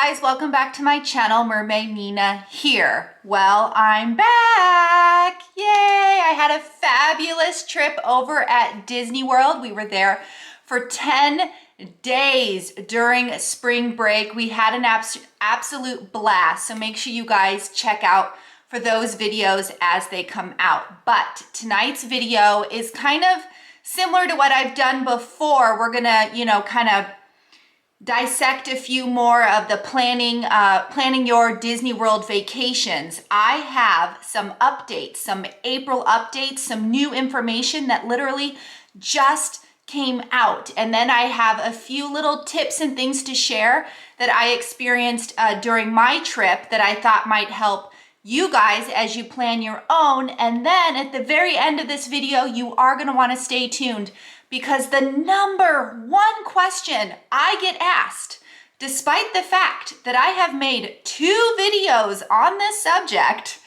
guys, welcome back to my channel. Mermaid Nina here. Well, I'm back. Yay! I had a fabulous trip over at Disney World. We were there for 10 days during spring break. We had an absolute blast. So make sure you guys check out for those videos as they come out. But tonight's video is kind of similar to what I've done before. We're gonna, kind of dissect a few more of the planning your Disney World vacations. I have some updates, some April updates, some new information that literally just came out. And then I have a few little tips and things to share that I experienced during my trip that I thought might help you guys as you plan your own. And then at the very end of this video, you are going to want to stay tuned, because the number one question I get asked, despite the fact that I have made 2 videos on this subject,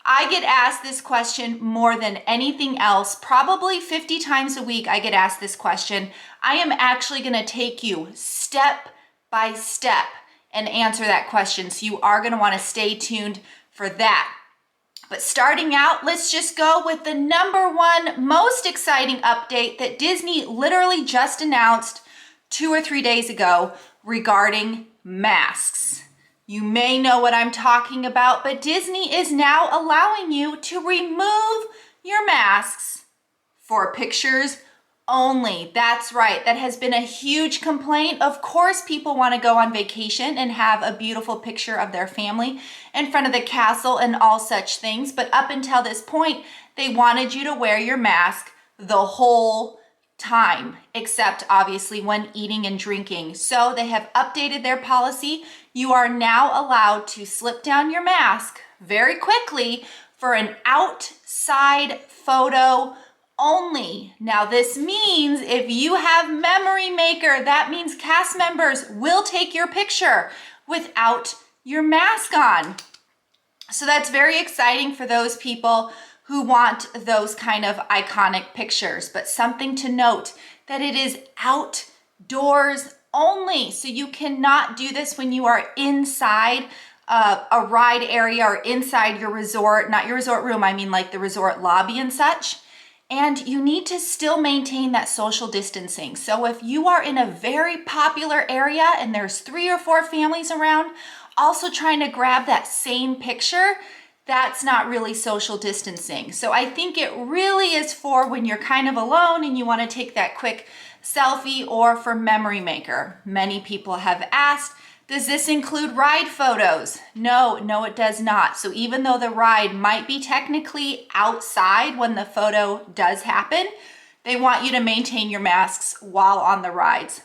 I get asked this question more than anything else. Probably 50 times a week I get asked this question. I am actually going to take you step by step and answer that question. So you are going to want to stay tuned for that. But starting out, let's just go with the number one most exciting update that Disney literally just announced 2 or 3 days ago regarding masks. You may know what I'm talking about, but Disney is now allowing you to remove your masks for pictures only. That's right. That has been a huge complaint. Of course, people want to go on vacation and have a beautiful picture of their family in front of the castle and all such things. But up until this point, they wanted you to wear your mask the whole time, except obviously when eating and drinking. So they have updated their policy. You are now allowed to slip down your mask very quickly for an outside photo only. Now this means if you have Memory Maker, that means cast members will take your picture without your mask on. So that's very exciting for those people who want those kind of iconic pictures. But something to note, that it is outdoors only. So you cannot do this when you are inside a ride area or inside your resort, not your resort room, I mean like the resort lobby and such. And you need to still maintain that social distancing. So if you are in a very popular area and there's 3 or 4 families around, also trying to grab that same picture, that's not really social distancing. So I think it really is for when you're kind of alone and you want to take that quick selfie, or for Memory Maker. Many people have asked, does this include ride photos? No, it does not. So even though the ride might be technically outside when the photo does happen, they want you to maintain your masks while on the rides.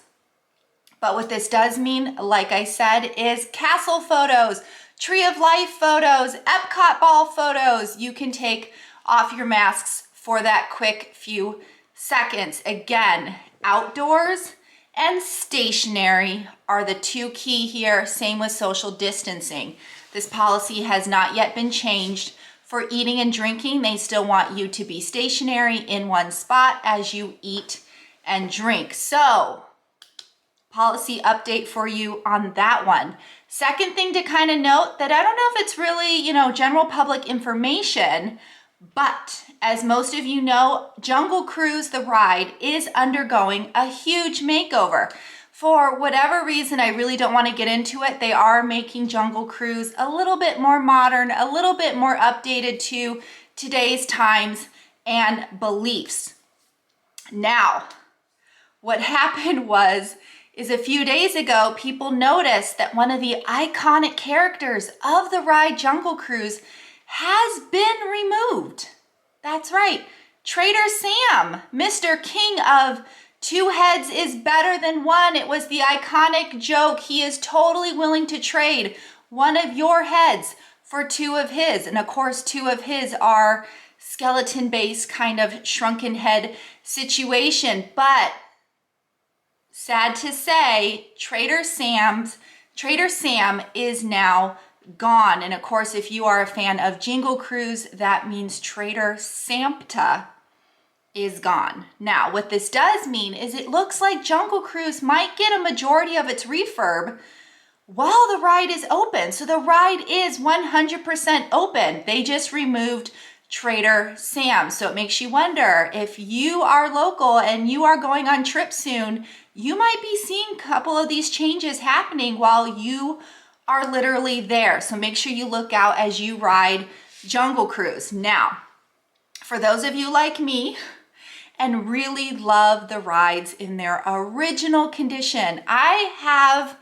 But what this does mean, like I said, is castle photos, Tree of Life photos, Epcot ball photos. You can take off your masks for that quick few seconds. Again, outdoors and stationary are the 2 key here. Same with social distancing. This policy has not yet been changed. For eating and drinking, they still want you to be stationary in one spot as you eat and drink. So, policy update for you on that one. Second thing to kind of note, that I don't know if it's really, general public information, but as most of you know, Jungle Cruise, the ride, is undergoing a huge makeover. For whatever reason, I really don't want to get into it. They are making Jungle Cruise a little bit more modern, a little bit more updated to today's times and beliefs. Now, what happened is a few days ago, people noticed that one of the iconic characters of the ride Jungle Cruise has been removed. That's right. Trader Sam, Mr. King of 2 heads is better than 1. It was the iconic joke. He is totally willing to trade one of your heads for 2 of his. And of course, 2 of his are skeleton-based kind of shrunken head situation. But sad to say, Trader Sam is now gone. And of course, if you are a fan of Jingle Cruise, that means Trader Santa is gone. Now, what this does mean is it looks like Jungle Cruise might get a majority of its refurb while the ride is open. So the ride is 100% open. They just removed Trader Sam's. So it makes you wonder, if you are local and you are going on trips soon, you might be seeing a couple of these changes happening while you are literally there. So make sure you look out as you ride Jungle Cruise. Now, for those of you like me and really love the rides in their original condition, I have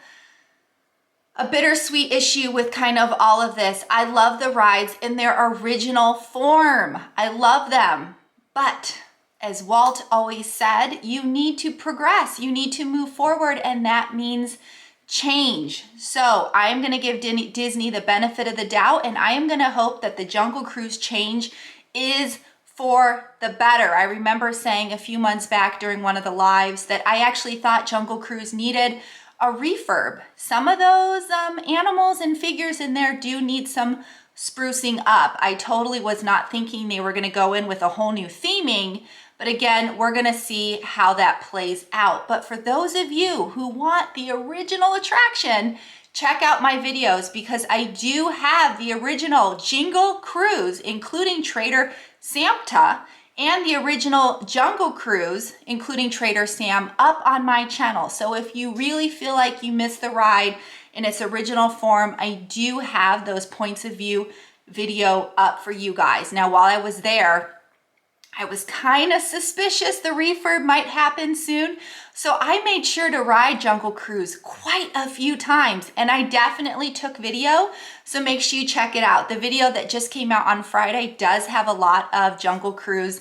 a bittersweet issue with kind of all of this. I love the rides in their original form. I love them. But as Walt always said, you need to progress. You need to move forward, and that means change. So I am going to give Disney the benefit of the doubt, and I am going to hope that the Jungle Cruise change is for the better. I remember saying a few months back during one of the lives that I actually thought Jungle Cruise needed a refurb. Some of those animals and figures in there do need some sprucing up. I totally was not thinking they were going to go in with a whole new theming, but again, we're going to see how that plays out. But for those of you who want the original attraction, check out my videos, because I do have the original Jingle Cruise, including Trader Samta, and the original Jungle Cruise, including Trader Sam, up on my channel. So if you really feel like you missed the ride in its original form, I do have those points of view video up for you guys. Now, while I was there, I was kind of suspicious the refurb might happen soon. So I made sure to ride Jungle Cruise quite a few times, and I definitely took video. So make sure you check it out. The video that just came out on Friday does have a lot of Jungle Cruise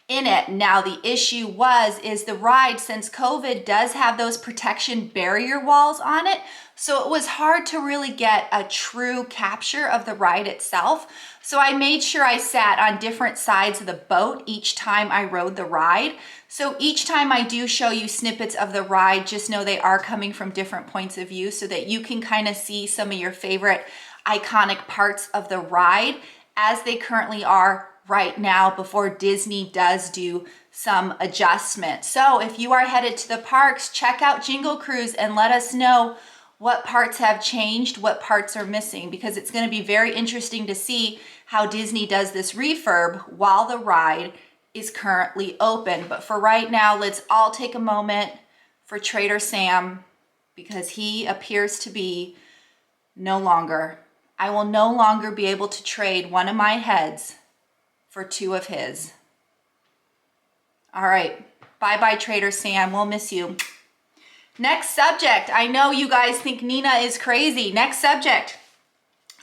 in it. Now, the issue is the ride, since COVID, does have those protection barrier walls on it. So it was hard to really get a true capture of the ride itself. So I made sure I sat on different sides of the boat each time I rode the ride. So each time I do show you snippets of the ride, just know they are coming from different points of view so that you can kind of see some of your favorite iconic parts of the ride as they currently are right now before Disney does do some adjustment. So if you are headed to the parks, check out Jingle Cruise and let us know what parts have changed, what parts are missing, because it's going to be very interesting to see how Disney does this refurb while the ride is currently open. But for right now, let's all take a moment for Trader Sam, because he appears to be no longer. I will no longer be able to trade one of my heads for two of his. All right, bye-bye, Trader Sam. We'll miss you. Next subject. I know you guys think Nina is crazy. Next subject.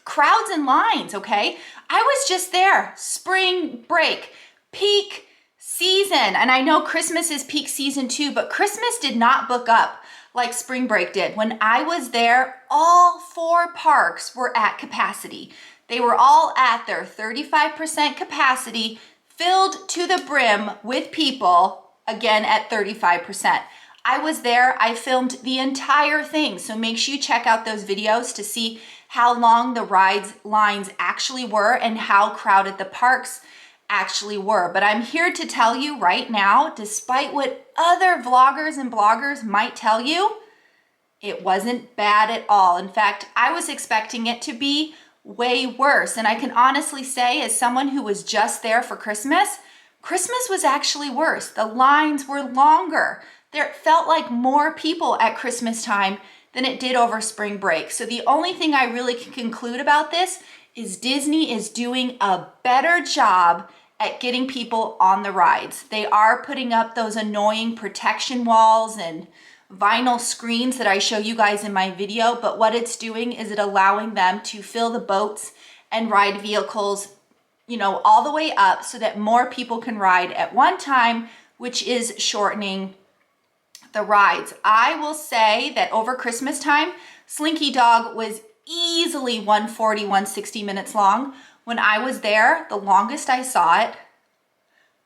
Crowds and lines, okay? I was just there. Spring break, peak season. And I know Christmas is peak season too, but Christmas did not book up like spring break did. When I was there, all 4 parks were at capacity. They were all at their 35% capacity, filled to the brim with people, again at 35%. I was there, I filmed the entire thing. So make sure you check out those videos to see how long the rides lines actually were and how crowded the parks actually were. But I'm here to tell you right now, despite what other vloggers and bloggers might tell you, it wasn't bad at all. In fact, I was expecting it to be way worse. And I can honestly say, as someone who was just there for Christmas, Christmas was actually worse. The lines were longer. There felt like more people at Christmas time than it did over spring break. So the only thing I really can conclude about this is Disney is doing a better job at getting people on the rides. They are putting up those annoying protection walls and vinyl screens that I show you guys in my video, but what it's doing is it allowing them to fill the boats and ride vehicles, you know, all the way up so that more people can ride at one time, which is shortening the rides. I will say that over Christmas time, Slinky Dog was easily 140, 160 minutes long. When I was there, the longest I saw it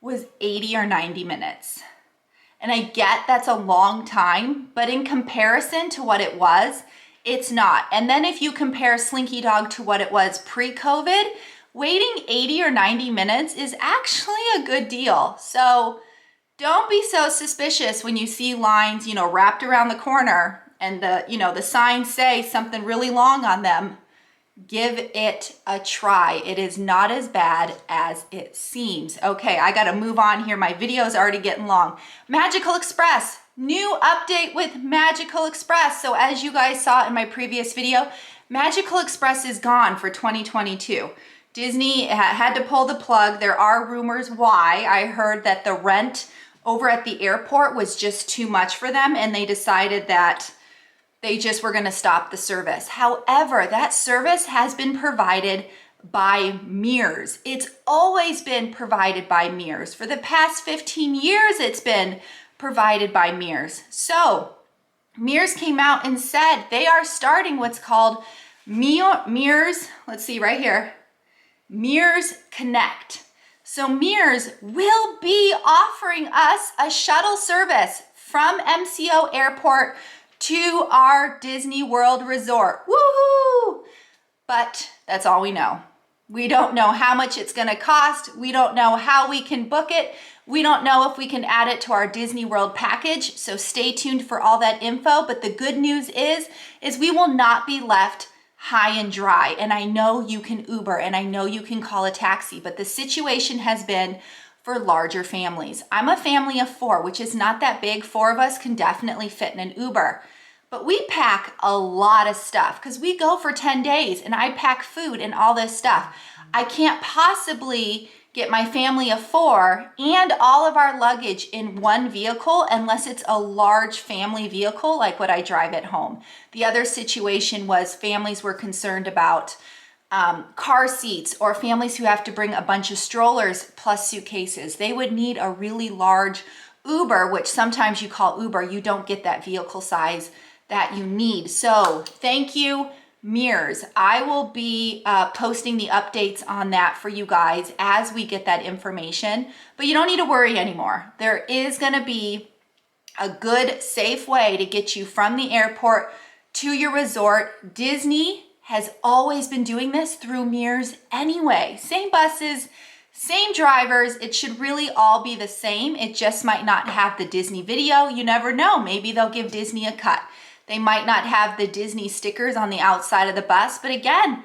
was 80 or 90 minutes. And I get that's a long time, but in comparison to what it was, it's not. And then if you compare Slinky Dog to what it was pre-COVID, waiting 80 or 90 minutes is actually a good deal. So don't be so suspicious when you see lines, you know, wrapped around the corner and the signs say something really long on them, give it a try. It is not as bad as it seems. Okay, I gotta move on here. My video is already getting long. Magical Express, new update with Magical Express. So as you guys saw in my previous video, Magical Express is gone for 2022. Disney had to pull the plug. There are rumors why. I heard that the rent over at the airport was just too much for them, and they decided that they just were going to stop the service. However, that service has been provided by Mears. It's always been provided by Mears. For the past 15 years, it's been provided by Mears. So Mears came out and said they are starting what's called Mears, let's see right here, Mears Connect. So Mears will be offering us a shuttle service from MCO Airport to our Disney World Resort. Woohoo! But that's all we know. We don't know how much it's gonna cost. We don't know how we can book it. We don't know if we can add it to our Disney World package. So stay tuned for all that info. But the good news is we will not be left high and dry. And I know you can Uber and I know you can call a taxi, but the situation has been for larger families. I'm a family of 4, which is not that big. 4 of us can definitely fit in an Uber. But we pack a lot of stuff because we go for 10 days and I pack food and all this stuff. I can't possibly get my family of 4 and all of our luggage in one vehicle unless it's a large family vehicle like what I drive at home. The other situation was families were concerned about car seats, or families who have to bring a bunch of strollers plus suitcases. They would need a really large Uber, which sometimes you call Uber. You don't get that vehicle size that you need. So thank you, Mears. I will be posting the updates on that for you guys as we get that information, but you don't need to worry anymore. There is going to be a good, safe way to get you from the airport to your resort. Disney has always been doing this through Mears anyway. Same buses, same drivers. It should really all be the same. It just might not have the Disney video. You never know. Maybe they'll give Disney a cut. They might not have the Disney stickers on the outside of the bus, but again,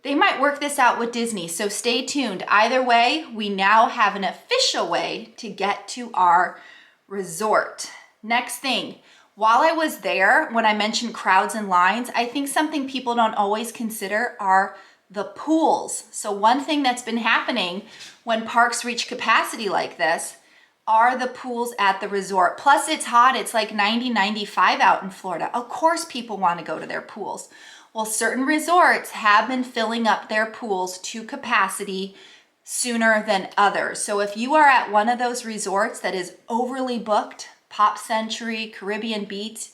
they might work this out with Disney. So stay tuned. Either way, we now have an official way to get to our resort. Next thing, while I was there, when I mentioned crowds and lines, I think something people don't always consider are the pools. So one thing that's been happening when parks reach capacity like this are the pools at the resort. Plus it's hot, it's like 90, 95 out in Florida. Of course people want to go to their pools. Well, certain resorts have been filling up their pools to capacity sooner than others. So if you are at one of those resorts that is overly booked, Pop Century, Caribbean Beach,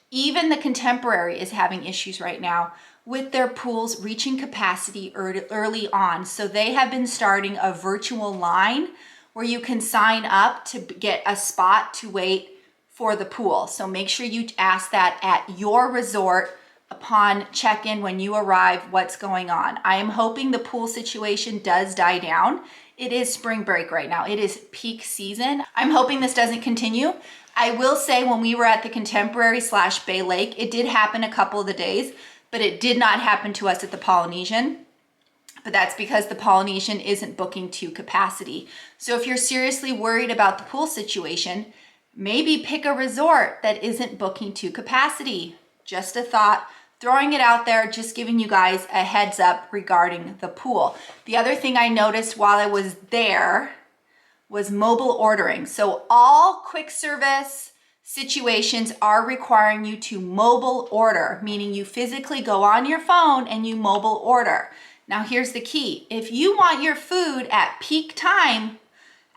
even the Contemporary is having issues right now with their pools reaching capacity early on. So they have been starting a virtual line where you can sign up to get a spot to wait for the pool. So make sure you ask that at your resort upon check-in when you arrive, what's going on. I am hoping the pool situation does die down. It is spring break right now. It is peak season. I'm hoping this doesn't continue. I will say when we were at the Contemporary / Bay Lake, it did happen a couple of the days, but it did not happen to us at the Polynesian. But that's because the Polynesian isn't booking to capacity. So if you're seriously worried about the pool situation, maybe pick a resort that isn't booking to capacity. Just a thought, throwing it out there, just giving you guys a heads up regarding the pool. The other thing I noticed while I was there was mobile ordering. So all quick service situations are requiring you to mobile order, meaning you physically go on your phone and you mobile order. Now here's the key. If you want your food at peak time,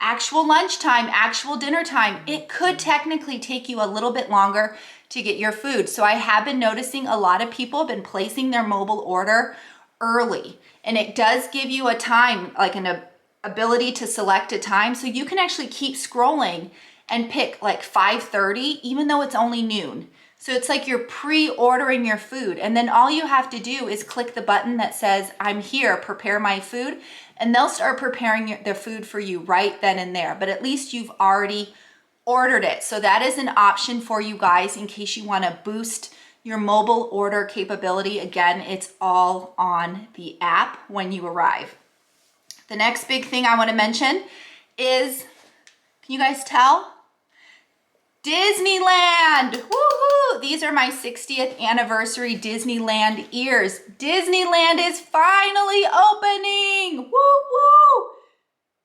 actual lunchtime, actual dinner time, it could technically take you a little bit longer to get your food. So I have been noticing a lot of people have been placing their mobile order early, and it does give you a time, like an ability to select a time. So you can actually keep scrolling and pick like 5:30, even though it's only noon. So it's like you're pre-ordering your food, and then all you have to do is click the button that says, I'm here, prepare my food, and they'll start preparing their food for you right then and there. But at least you've already ordered it. So that is an option for you guys in case you want to boost your mobile order capability. Again, it's all on the app when you arrive. The next big thing I want to mention is, can you guys tell? Disneyland! Woohoo! These are my 60th anniversary Disneyland ears. Disneyland is finally opening! Woo woo!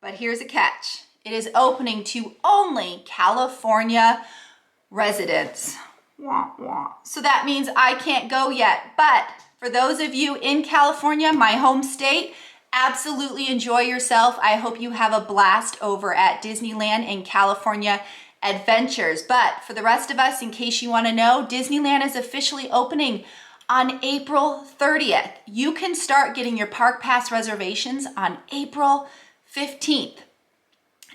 But here's a catch. It is opening to only California residents. Wah, wah. So that means I can't go yet. But for those of you in California, my home state, absolutely enjoy yourself. I hope you have a blast over at Disneyland and California Adventures. But for the rest of us, in case you want to know, Disneyland is officially opening on April 30th. You can start getting your park pass reservations on April 15th.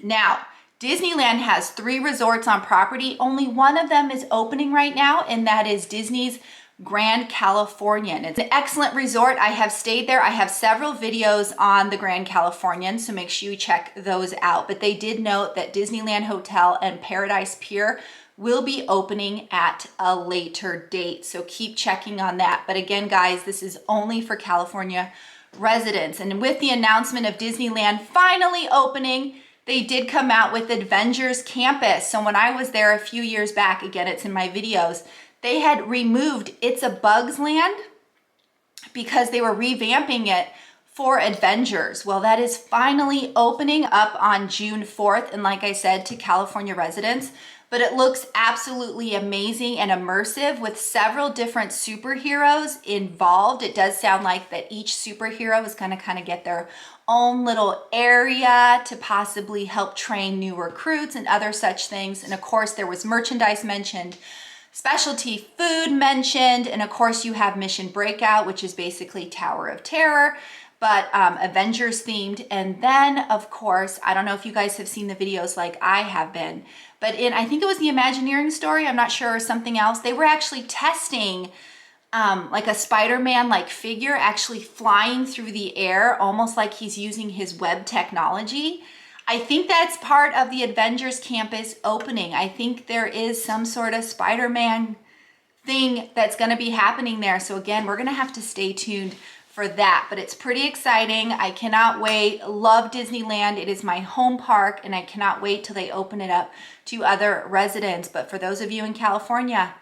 Now, Disneyland has 3 resorts on property. Only one of them is opening right now, and that is Disney's Grand Californian. It's an excellent resort. I have stayed there. I have several videos on the Grand Californian, so make sure you check those out. But they did note that Disneyland Hotel and Paradise Pier will be opening at a later date, so keep checking on that. But again, guys, this is only for California residents. And with the announcement of Disneyland finally opening, they did come out with Avengers Campus. So when I was there a few years back, again, it's in my videos, they had removed It's a Bugs Land because they were revamping it for Avengers. Well, that is finally opening up on June 4th. And like I said, to California residents, but it looks absolutely amazing and immersive with several different superheroes involved. It does sound like that each superhero is going to kind of get their own little area to possibly help train new recruits and other such things. And of course, there was merchandise mentioned, specialty food mentioned, and of course you have Mission Breakout, which is basically Tower of Terror, but Avengers themed. And then of course, I don't know if you guys have seen the videos like I have been, but I think it was the Imagineering story, I'm not sure, or something else, they were actually testing like a Spider-Man like figure actually flying through the air, almost like he's using his web technology. I think that's part of the Avengers Campus opening. I think there is some sort of Spider-Man thing that's going to be happening there. So again, we're going to have to stay tuned for that, but it's pretty exciting. I cannot wait. Love Disneyland. It is my home park, and I cannot wait till they open it up to other residents. But for those of you in California,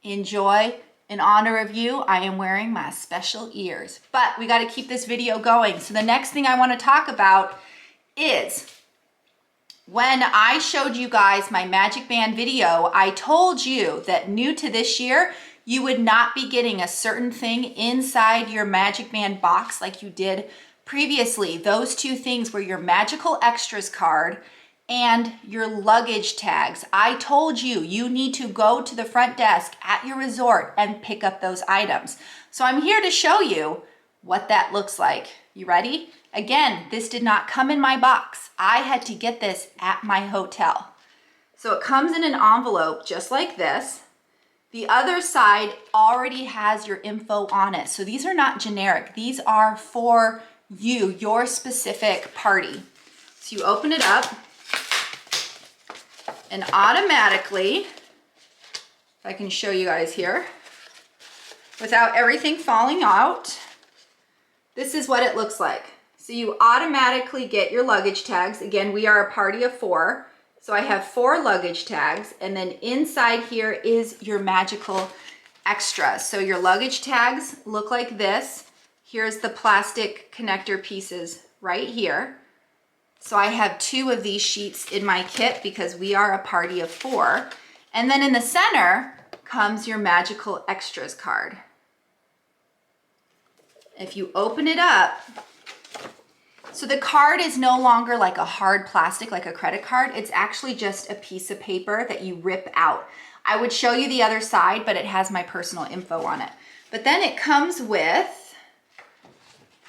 enjoy. In honor of you, I am wearing my special ears. But we got to keep this video going. So the next thing I want to talk about is when I showed you guys my Magic Band video, I told you that new to this year, you would not be getting a certain thing inside your Magic Band box like you did previously. Those 2 things were your Magical Extras card and your luggage tags. I told you, you need to go to the front desk at your resort and pick up those items. So I'm here to show you what that looks like. You ready? Again, this did not come in my box. I had to get this at my hotel. So it comes in an envelope just like this. The other side already has your info on it. So these are not generic. These are for you, your specific party. So you open it up, and automatically, if I can show you guys here, without everything falling out, this is what it looks like. So you automatically get your luggage tags. Again, we are a party of 4. So I have 4 luggage tags, and then inside here is your Magical Extras. So your luggage tags look like this. Here's the plastic connector pieces right here. So I have 2 of these sheets in my kit because we are a party of 4. And then in the center comes your Magical Extras card. If you open it up, so the card is no longer like a hard plastic, like a credit card. It's actually just a piece of paper that you rip out. I would show you the other side, but it has my personal info on it. But then it comes with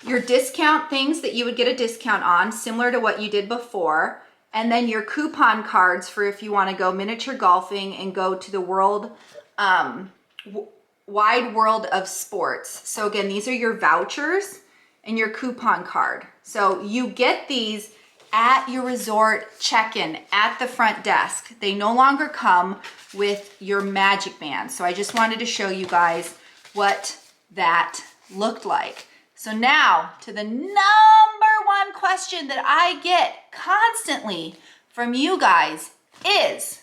your discount things that you would get a discount on, similar to what you did before. And then your coupon cards for if you want to go miniature golfing and go to the world, wide world of sports. So again, these are your vouchers and your coupon card. So you get these at your resort check-in at the front desk. They no longer come with your magic band. So I just wanted to show you guys what that looked like. So now to the number one question that I get constantly from you guys is,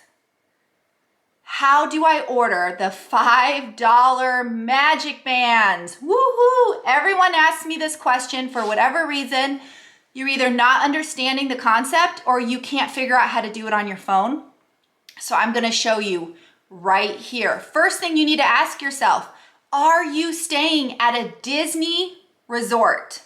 how do I order the $5 magic bands? Woohoo! Everyone asks me this question for whatever reason. You're either not understanding the concept or you can't figure out how to do it on your phone. So I'm gonna show you right here. First thing you need to ask yourself, are you staying at a Disney resort?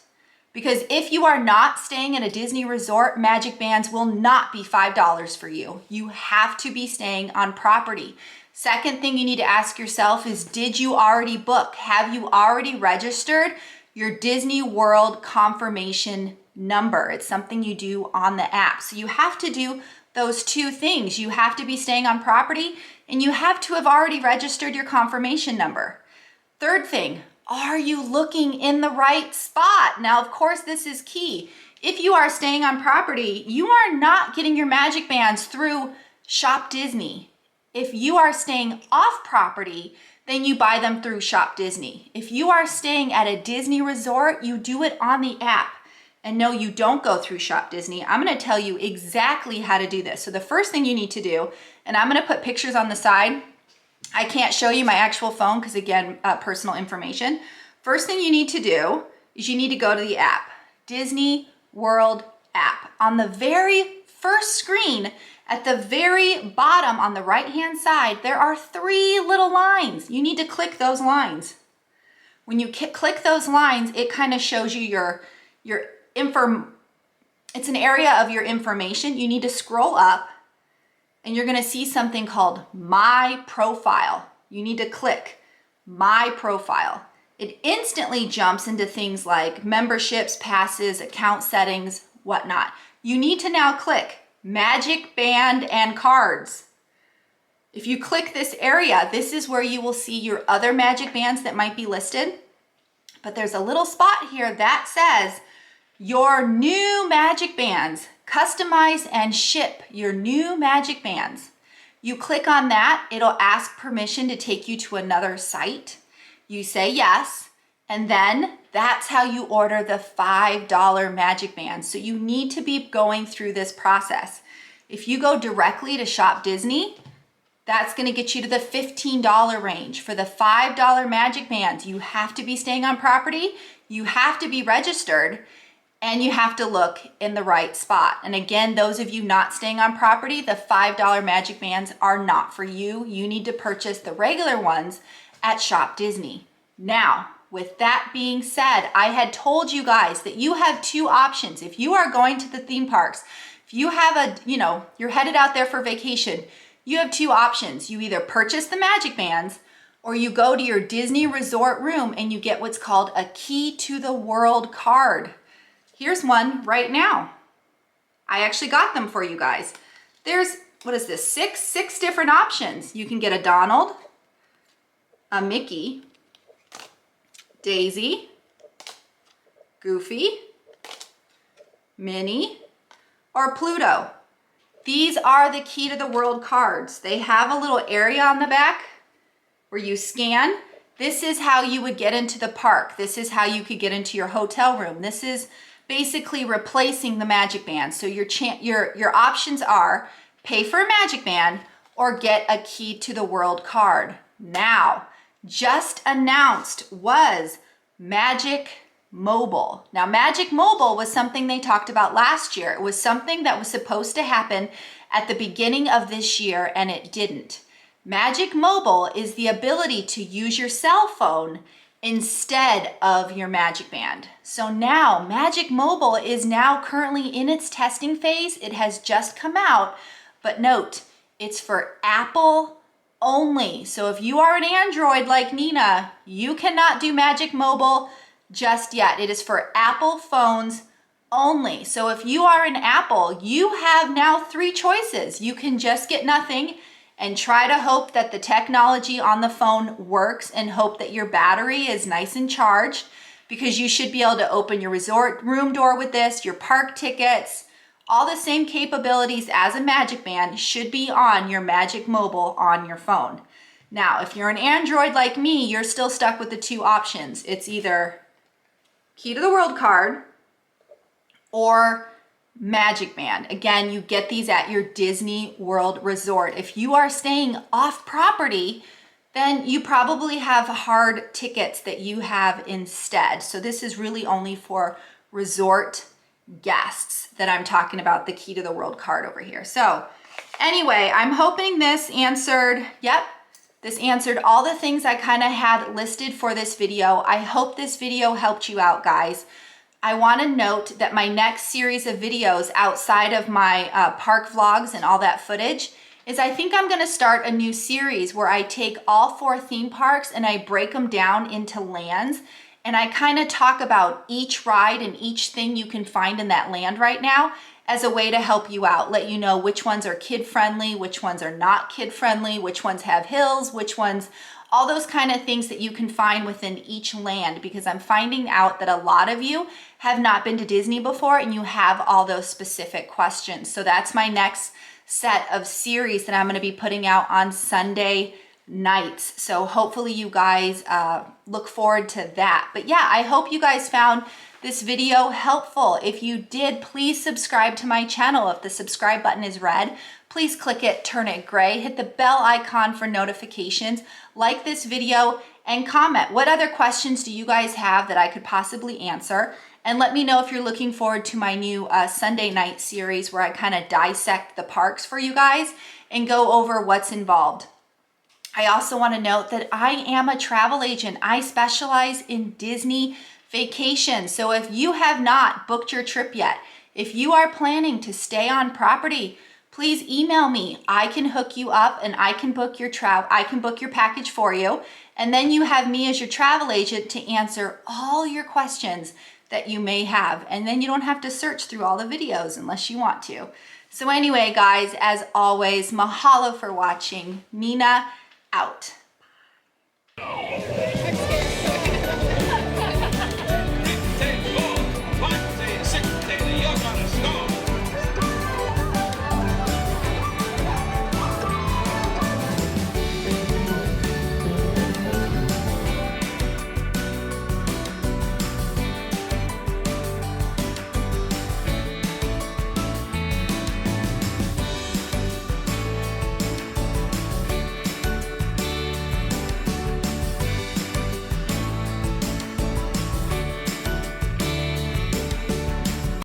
Because if you are not staying at a Disney resort, magic bands will not be $5 for you. You have to be staying on property. Second thing you need to ask yourself is, did you already book? Have you already registered your Disney World confirmation number? It's something you do on the app. So you have to do those two things. You have to be staying on property and you have to have already registered your confirmation number. Third thing, are you looking in the right spot? Now, of course, this is key. If you are staying on property, you are not getting your magic bands through Shop Disney. If you are staying off property, then you buy them through Shop Disney. If you are staying at a Disney resort, you do it on the app. And no, you don't go through Shop Disney. I'm gonna tell you exactly how to do this. So the first thing you need to do, and I'm gonna put pictures on the side. I can't show you my actual phone because again, personal information. First thing you need to do is you need to go to the app, Disney World app. On the very first screen, at the very bottom on the right-hand side, there are 3 little lines. You need to click those lines. When you click those lines, it kind of shows you your it's an area of your information. You need to scroll up and you're gonna see something called My Profile. You need to click My Profile. It instantly jumps into things like memberships, passes, account settings, whatnot. You need to now click Magic Band and Cards. If you click this area, this is where you will see your other magic bands that might be listed. But there's a little spot here that says your new magic bands. Customize and ship your new magic bands. You click on that, it'll ask permission to take you to another site. You say yes, and then that's how you order the $5 magic bands. So you need to be going through this process. If you go directly to Shop Disney, that's gonna get you to the $15 range. For the $5 magic bands, you have to be staying on property, you have to be registered, and you have to look in the right spot. And again, those of you not staying on property, the $5 magic bands are not for you. You need to purchase the regular ones at Shop Disney. Now, with that being said, I had told you guys that you have 2 options. If you are going to the theme parks, if you have you're headed out there for vacation, you have 2 options. You either purchase the magic bands or you go to your Disney resort room and you get what's called a Key to the World card. Here's one right now. I actually got them for you guys. There's, what is this, six different options. You can get a Donald, a Mickey, Daisy, Goofy, Minnie, or Pluto. These are the Key to the World cards. They have a little area on the back where you scan. This is how you would get into the park. This is how you could get into your hotel room. This is basically replacing the magic band. So your options are pay for a magic band or get a Key to the World card. Now, just announced was Magic Mobile. Now, Magic Mobile was something they talked about last year. It was something that was supposed to happen at the beginning of this year and it didn't. Magic Mobile is the ability to use your cell phone instead of your magic band. So now Magic Mobile is now currently in its testing phase. It has just come out, but note, it's for Apple only. So if you are an Android like Nina, you cannot do Magic Mobile just yet. It is for Apple phones only. So if you are an Apple, you have now 3 choices. You can just get nothing and try to hope that the technology on the phone works and hope that your battery is nice and charged, because you should be able to open your resort room door with this, your park tickets, all the same capabilities as a Magic Band should be on your Magic Mobile on your phone. Now, if you're an Android like me, you're still stuck with the two options. It's either Key to the World card or Magic Band. Again, you get these at your Disney World resort. If you are staying off property, then you probably have hard tickets that you have instead. So this is really only for resort guests that I'm talking about, the Key to the World card over here. So anyway, I'm hoping this answered, this answered all the things I kind of had listed for this video. I hope this video helped you out, guys. I want to note that my next series of videos outside of my park vlogs and all that footage is I think I'm going to start a new series where I take all 4 theme parks and I break them down into lands, and I kind of talk about each ride and each thing you can find in that land right now as a way to help you out, let you know which ones are kid friendly, which ones are not kid friendly, which ones have hills, which ones, all those kind of things that you can find within each land, because I'm finding out that a lot of you have not been to Disney before and you have all those specific questions. So that's my next set of series that I'm going to be putting out on Sunday nights. So hopefully you guys look forward to that. But yeah, I hope you guys found this video helpful. If you did, please subscribe to my channel. If the subscribe button is red, please click it, turn it gray, hit the bell icon for notifications, like this video, and comment. What other questions do you guys have that I could possibly answer? And let me know if you're looking forward to my new Sunday night series where I kind of dissect the parks for you guys and go over what's involved. I also want to note that I am a travel agent. I specialize in Disney vacations. So if you have not booked your trip yet, if you are planning to stay on property, please email me. I can hook you up and I can book your package for you. And then you have me as your travel agent to answer all your questions that you may have. And then you don't have to search through all the videos unless you want to. So anyway, guys, as always, mahalo for watching. Nina out.